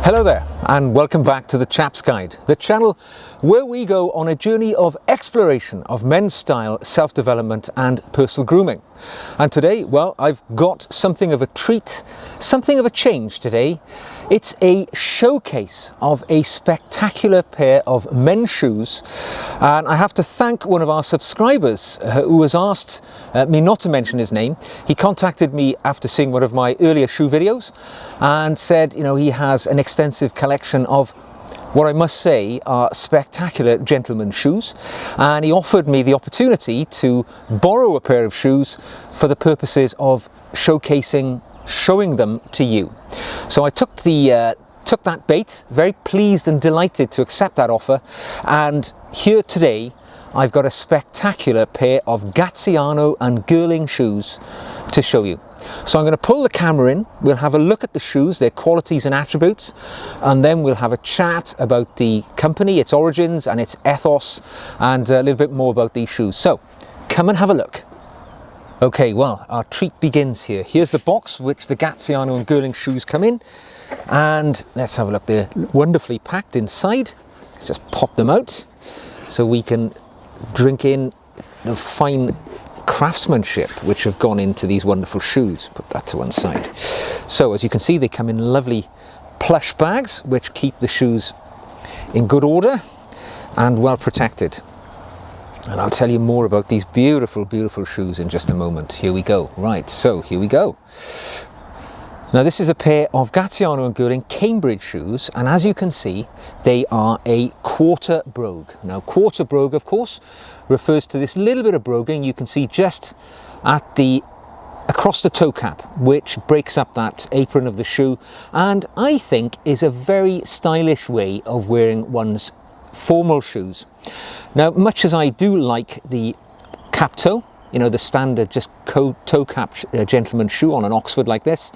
Hello there and welcome back to the Chaps Guide, the channel where we go on a journey of exploration of men's style, self-development and personal grooming. And today, well, I've got something of a treat, something of a change today. It's a showcase of a spectacular pair of men's shoes, and I have to thank one of our subscribers who has asked me not to mention his name. He contacted me after seeing one of my earlier shoe videos and said, you know, he has an extensive collection of what I must say are spectacular gentlemen's shoes, and he offered me the opportunity to borrow a pair of shoes for the purposes of showing them to you. So I took that bait, very pleased and delighted to accept that offer, and here today I've got a spectacular pair of Gaziano and Girling shoes to show you. So I'm going to pull the camera in, we'll have a look at the shoes, their qualities and attributes, and then we'll have a chat about the company, its origins and its ethos, and a little bit more about these shoes. So come and have a look. Okay, well, our treat begins here. Here's the box which the Gaziano and Girling shoes come in, and let's have a look. They're wonderfully packed inside. Let's just pop them out so we can drink in the fine craftsmanship which have gone into these wonderful shoes. Put that to one side. So as you can see, they come in lovely plush bags which keep the shoes in good order and well protected. And I'll tell you more about these beautiful, beautiful shoes in just a moment. Here we go. Right, so here we go. Now this is a pair of Gaziano and Girling Cambridge shoes, and as you can see, they are a quarter brogue. Now quarter brogue, of course, refers to this little bit of broguing you can see just across the toe cap, which breaks up that apron of the shoe, and I think is a very stylish way of wearing one's formal shoes. Now, much as I do like the cap toe, you know, the standard just toe cap gentleman's shoe on an Oxford like this,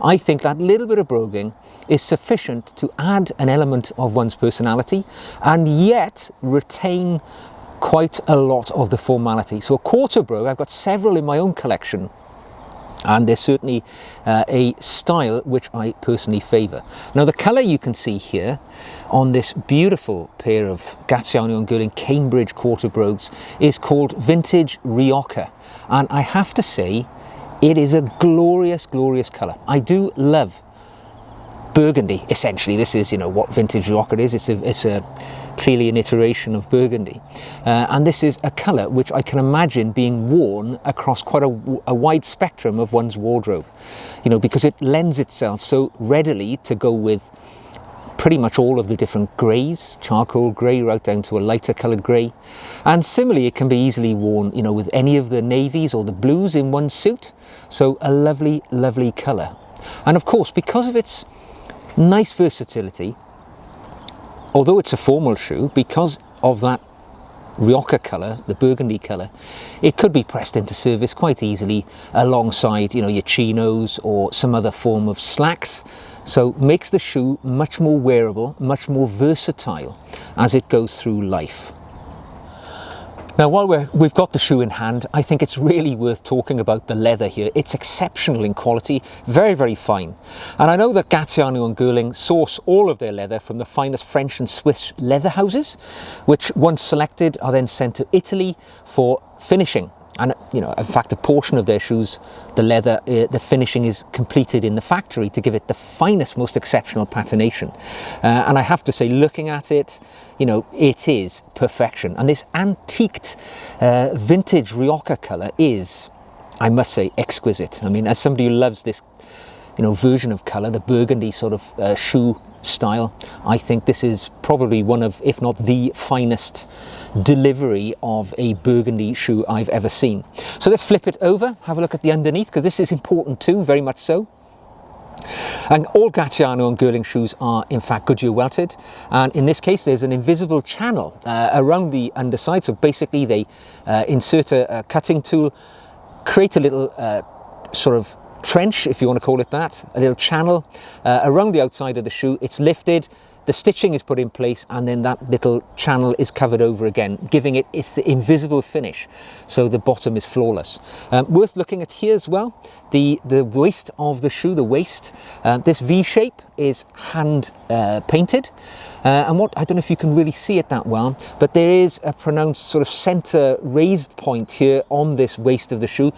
I think that little bit of broguing is sufficient to add an element of one's personality and yet retain quite a lot of the formality. So a quarter brogue, I've got several in my own collection, and they're certainly a style which I personally favour. Now the colour you can see here on this beautiful pair of Gaziano and Girling Cambridge quarter brogues is called Vintage Rioja, and I have to say it is a glorious, glorious colour. I do love burgundy. Essentially, this is, you know, what Vintage Rioja is. It's a clearly an iteration of burgundy, and this is a colour which I can imagine being worn across quite a wide spectrum of one's wardrobe, you know, because it lends itself so readily to go with pretty much all of the different greys, charcoal grey right down to a lighter coloured grey, and similarly it can be easily worn, you know, with any of the navies or the blues in one suit. So a lovely, lovely colour, and of course because of its nice versatility, although it's a formal shoe, because of that Rioja colour, the burgundy colour, it could be pressed into service quite easily alongside, you know, your chinos or some other form of slacks. So makes the shoe much more wearable, much more versatile as it goes through life. Now while we've got the shoe in hand, I think it's really worth talking about the leather here. It's exceptional in quality, very, very fine. And I know that Gaziano and Girling source all of their leather from the finest French and Swiss leather houses, which once selected are then sent to Italy for finishing. And, you know, in fact, a portion of their shoes, the leather, the finishing is completed in the factory to give it the finest, most exceptional patination. And I have to say, looking at it, you know, it is perfection. And this antiqued vintage Rioja colour is, I must say, exquisite. I mean, as somebody who loves this, you know, version of colour, the burgundy sort of shoe style, I think this is probably one of, if not the finest delivery of a burgundy shoe I've ever seen. So let's flip it over, have a look at the underneath, because this is important too, very much so. And all Gaziano and Girling shoes are in fact Goodyear welted, and in this case there's an invisible channel around the underside. So basically they insert a cutting tool, create a little sort of trench, if you want to call it that, a little channel around the outside of the shoe. It's lifted, the stitching is put in place, and then that little channel is covered over again, giving it its invisible finish, so the bottom is flawless. Worth looking at here as well, the waist of the shoe, the waist, this V shape is hand painted, and what, I don't know if you can really see it that well, but there is a pronounced sort of center raised point here on this waist of the shoe,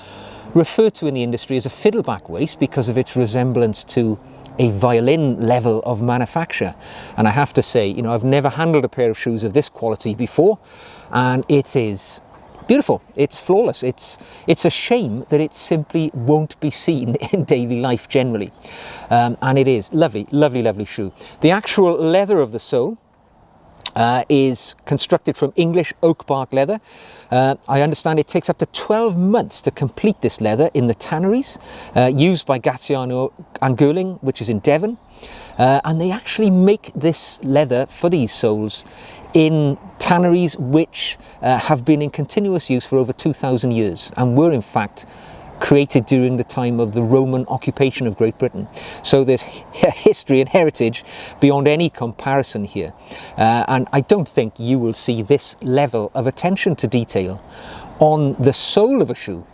referred to in the industry as a fiddleback waist because of its resemblance to a violin level of manufacture. And I have to say, you know, I've never handled a pair of shoes of this quality before, and it is beautiful. It's flawless. It's a shame that it simply won't be seen in daily life generally. And it is lovely, lovely, lovely shoe. The actual leather of the sole is constructed from English oak bark leather. I understand it takes up to 12 months to complete this leather in the tanneries used by Gaziano and Girling, which is in Devon. And they actually make this leather for these soles in tanneries which have been in continuous use for over 2,000 years and were in fact created during the time of the Roman occupation of Great Britain. So there's history and heritage beyond any comparison here. And I don't think you will see this level of attention to detail on the sole of a shoe,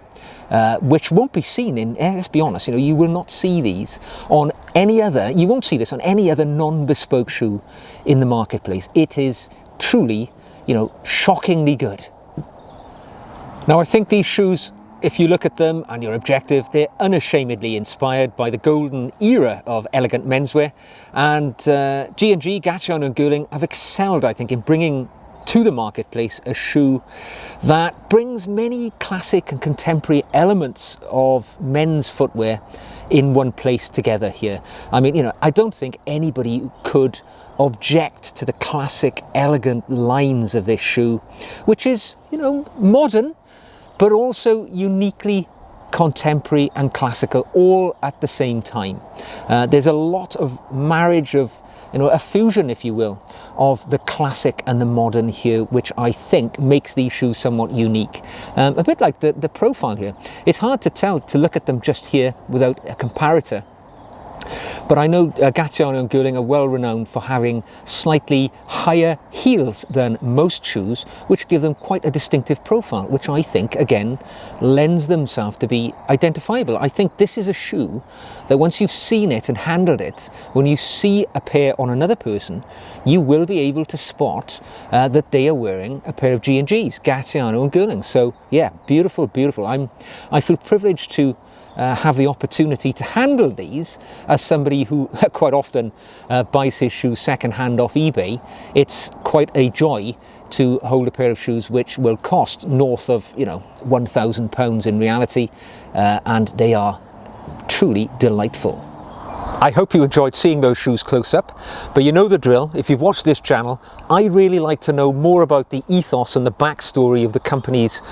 which won't be seen in, let's be honest, you know, you will not see these on any other, you won't see this on any other non-bespoke shoe in the marketplace. It is truly, you know, shockingly good. Now I think these shoes, if you look at them and you're objective, they're unashamedly inspired by the golden era of elegant menswear, and G&G, Gaziano and Girling have excelled, I think, in bringing to the marketplace a shoe that brings many classic and contemporary elements of men's footwear in one place together here. I mean, you know, I don't think anybody could object to the classic, elegant lines of this shoe, which is, you know, modern, but also uniquely contemporary and classical, all at the same time. There's a lot of marriage of, you know, a fusion, if you will, of the classic and the modern here, which I think makes these shoes somewhat unique. A bit like the profile here. It's hard to tell to look at them just here without a comparator. But I know Gaziano and Girling are well renowned for having slightly higher heels than most shoes, which give them quite a distinctive profile, which I think, again, lends themselves to be identifiable. I think this is a shoe that once you've seen it and handled it, when you see a pair on another person, you will be able to spot that they are wearing a pair of G&Gs, Gaziano and Girling. So yeah, beautiful, beautiful. I feel privileged to have the opportunity to handle these as somebody who quite often buys his shoes second-hand off eBay. It's quite a joy to hold a pair of shoes which will cost north of, you know, £1,000 in reality, and they are truly delightful. I hope you enjoyed seeing those shoes close up, but you know the drill. If you've watched this channel, I really like to know more about the ethos and the backstory of the companies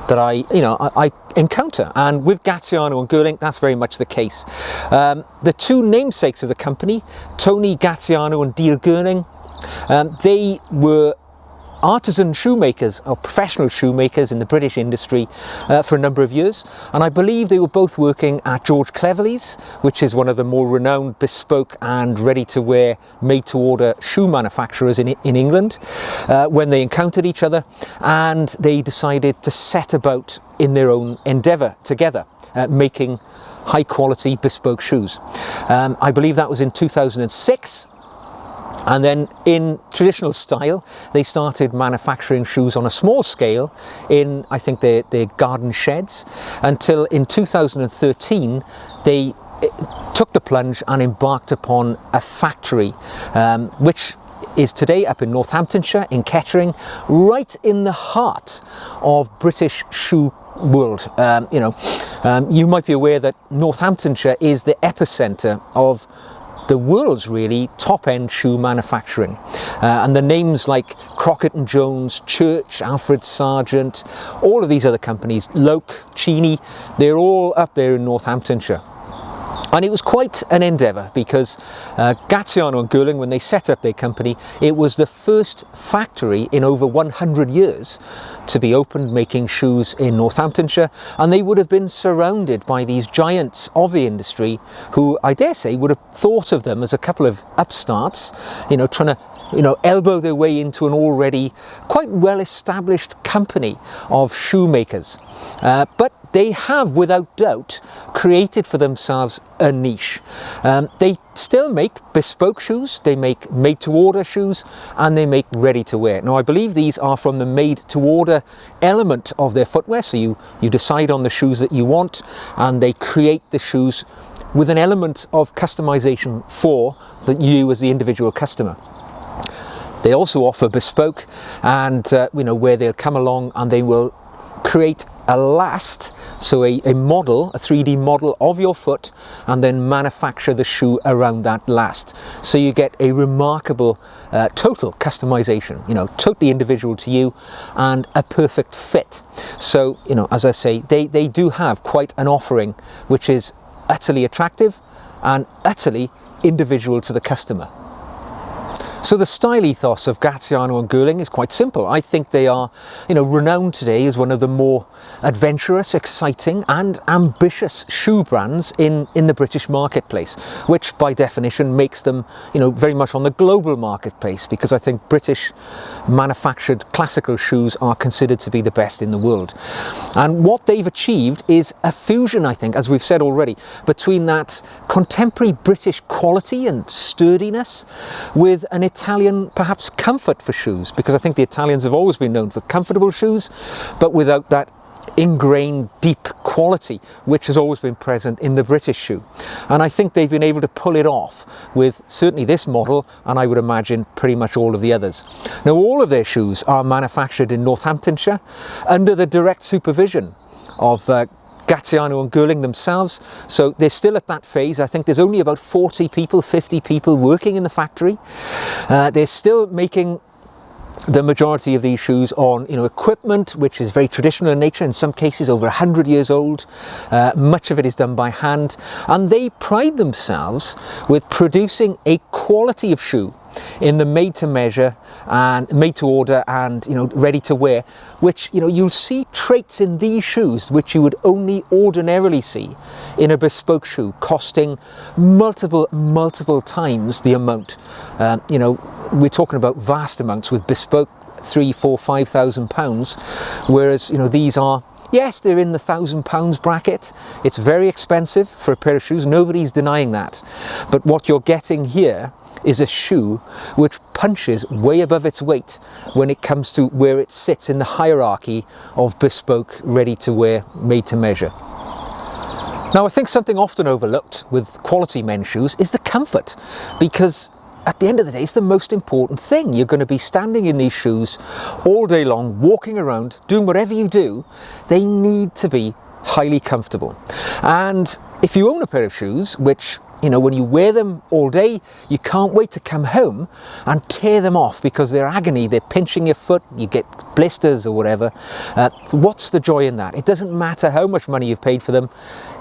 that I encounter, and with Gaziano and Girling, that's very much the case. The two namesakes of the company, Tony Gaziano and Diehl Girling, they were artisan shoemakers or professional shoemakers in the British industry for a number of years, and I believe they were both working at George Cleverley's, which is one of the more renowned bespoke and ready-to-wear made-to-order shoe manufacturers in England, when they encountered each other, and they decided to set about in their own endeavour together, making high-quality bespoke shoes. I believe that was in 2006. And then in traditional style, they started manufacturing shoes on a small scale in, I think, their garden sheds, until in 2013 they took the plunge and embarked upon a factory, which is today up in Northamptonshire, in Kettering, right in the heart of British shoe world. You might be aware that Northamptonshire is the epicenter of the world's really top-end shoe manufacturing, and the names like Crockett & Jones, Church, Alfred Sargent, all of these other companies, Loke, Cheney, they're all up there in Northamptonshire. And it was quite an endeavour because Gaziano and Gurling, when they set up their company, it was the first factory in over 100 years to be opened making shoes in Northamptonshire, and they would have been surrounded by these giants of the industry who, I dare say, would have thought of them as a couple of upstarts, trying to elbow their way into an already quite well-established company of shoemakers. But they have, without doubt, created for themselves a niche. They still make bespoke shoes, they make made-to-order shoes, and they make ready-to-wear. Now, I believe these are from the made-to-order element of their footwear, so you decide on the shoes that you want, and they create the shoes with an element of customization for you as the individual customer. They also offer bespoke, and where they'll come along and they will create a last, so a model, a 3D model of your foot, and then manufacture the shoe around that last. So you get a remarkable total customization, totally individual to you, and a perfect fit. So, as I say, they do have quite an offering which is utterly attractive and utterly individual to the customer. So the style ethos of Gaziano and Gurling is quite simple. I think they are, renowned today as one of the more adventurous, exciting and ambitious shoe brands in the British marketplace, which by definition makes them, very much on the global marketplace, because I think British manufactured classical shoes are considered to be the best in the world. And what they've achieved is a fusion, I think, as we've said already, between that contemporary British quality and sturdiness with an Italian, perhaps, comfort for shoes, because I think the Italians have always been known for comfortable shoes, but without that ingrained deep quality which has always been present in the British shoe. And I think they've been able to pull it off with certainly this model, and I would imagine pretty much all of the others. Now, all of their shoes are manufactured in Northamptonshire under the direct supervision of Gaziano and Gurling themselves, so they're still at that phase. I think there's only about 40 people, 50 people working in the factory. They're still making the majority of these shoes on equipment which is very traditional in nature, in some cases over 100 years old. Much of it is done by hand, and they pride themselves with producing a quality of shoe in the made to measure and made to order and ready to wear, which you'll see traits in these shoes which you would only ordinarily see in a bespoke shoe, costing multiple times the amount. We're talking about vast amounts with bespoke, £3,000, £4,000, £5,000, whereas these are, yes, they're in the £1,000 bracket. It's very expensive for a pair of shoes, nobody's denying that, but what you're getting here is a shoe which punches way above its weight when it comes to where it sits in the hierarchy of bespoke, ready-to-wear, made-to-measure. Now, I think something often overlooked with quality men's shoes is the comfort, because at the end of the day, it's the most important thing. You're going to be standing in these shoes all day long, walking around, doing whatever you do. They need to be highly comfortable. And if you own a pair of shoes which when you wear them all day, you can't wait to come home and tear them off because they're agony, they're pinching your foot, you get blisters or whatever. What's the joy in that? It doesn't matter how much money you've paid for them.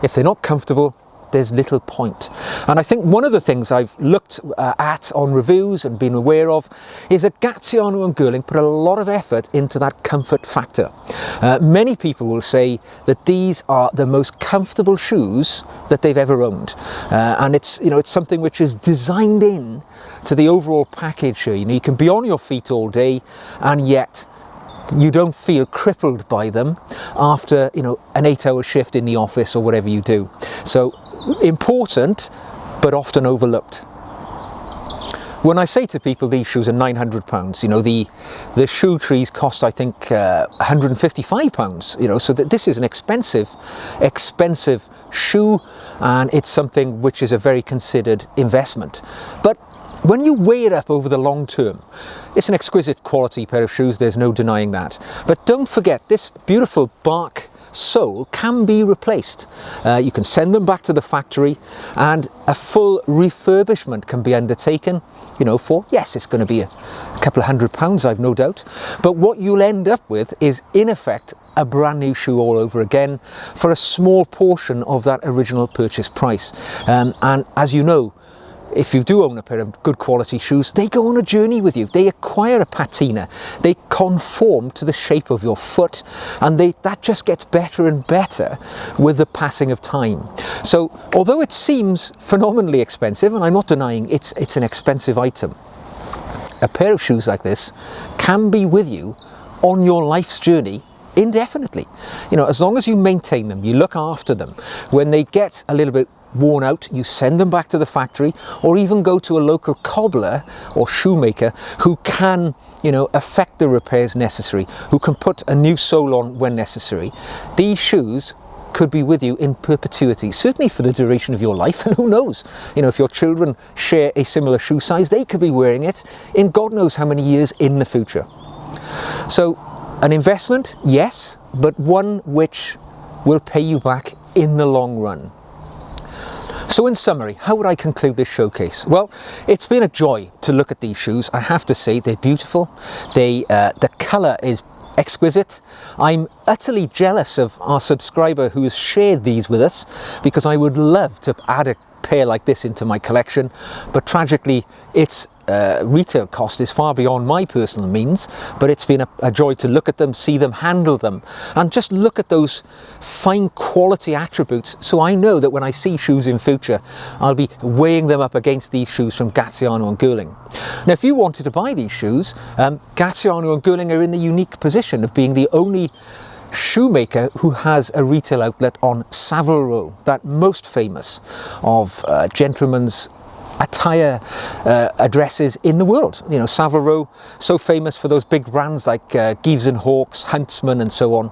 If they're not comfortable, there's little point. And I think one of the things I've looked at on reviews and been aware of is that Gaziano and Gurling put a lot of effort into that comfort factor. Many people will say that these are the most comfortable shoes that they've ever owned, and it's something which is designed in to the overall package here. You can be on your feet all day, and yet you don't feel crippled by them after an 8-hour shift in the office or whatever you do. So important, but often overlooked. When I say to people these shoes are £900, the shoe trees cost, I think, £155, so that this is an expensive shoe, and it's something which is a very considered investment. But when you weigh it up over the long term, it's an exquisite quality pair of shoes, there's no denying that. But don't forget, this beautiful bark sole can be replaced. You can send them back to the factory and a full refurbishment can be undertaken, you know, for, yes, it's going to be a couple of £100, I've no doubt, but what you'll end up with is, in effect, a brand new shoe all over again for a small portion of that original purchase price. And as you know, if you do own a pair of good quality shoes, they go on a journey with you. They acquire a patina. They conform to the shape of your foot, and that just gets better and better with the passing of time. So although it seems phenomenally expensive, and I'm not denying it's an expensive item, a pair of shoes like this can be with you on your life's journey indefinitely. You know, as long as you maintain them, you look after them. When they get a little bit worn out, you send them back to the factory, or even go to a local cobbler or shoemaker who can, you know, effect the repairs necessary, who can put a new sole on when necessary. These shoes could be with you in perpetuity, certainly for the duration of your life, and who knows, you know, if your children share a similar shoe size, they could be wearing it in God knows how many years in the future. So an investment, yes, but one which will pay you back in the long run. So in summary, how would I conclude this showcase? Well, it's been a joy to look at these shoes. I have to say, they're beautiful. The colour is exquisite. I'm utterly jealous of our subscriber who has shared these with us, because I would love to add a pair like this into my collection, but tragically its retail cost is far beyond my personal means. But it's been a joy to look at them, see them, handle them, and just look at those fine quality attributes, so I know that when I see shoes in future, I'll be weighing them up against these shoes from Gaziano and Girling. Now, if you wanted to buy these shoes, Gaziano and Girling are in the unique position of being the only shoemaker who has a retail outlet on Savile Row, that most famous of gentlemen's attire addresses in the world. You know, Savile Row, so famous for those big brands like Gives and Hawkes, Huntsman and so on.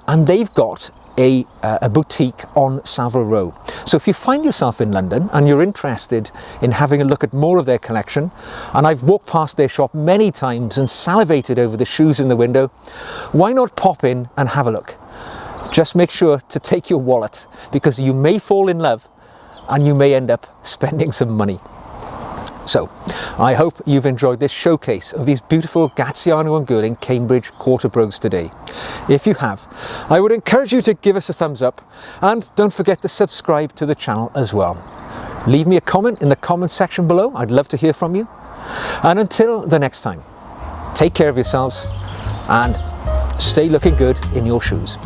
And they've got a boutique on Savile Row. So if you find yourself in London and you're interested in having a look at more of their collection, and I've walked past their shop many times and salivated over the shoes in the window, why not pop in and have a look? Just make sure to take your wallet, because you may fall in love and you may end up spending some money. So, I hope you've enjoyed this showcase of these beautiful Gaziano and Girling Cambridge quarter brogues today. If you have, I would encourage you to give us a thumbs up, and don't forget to subscribe to the channel as well. Leave me a comment in the comment section below, I'd love to hear from you. And until the next time, take care of yourselves and stay looking good in your shoes.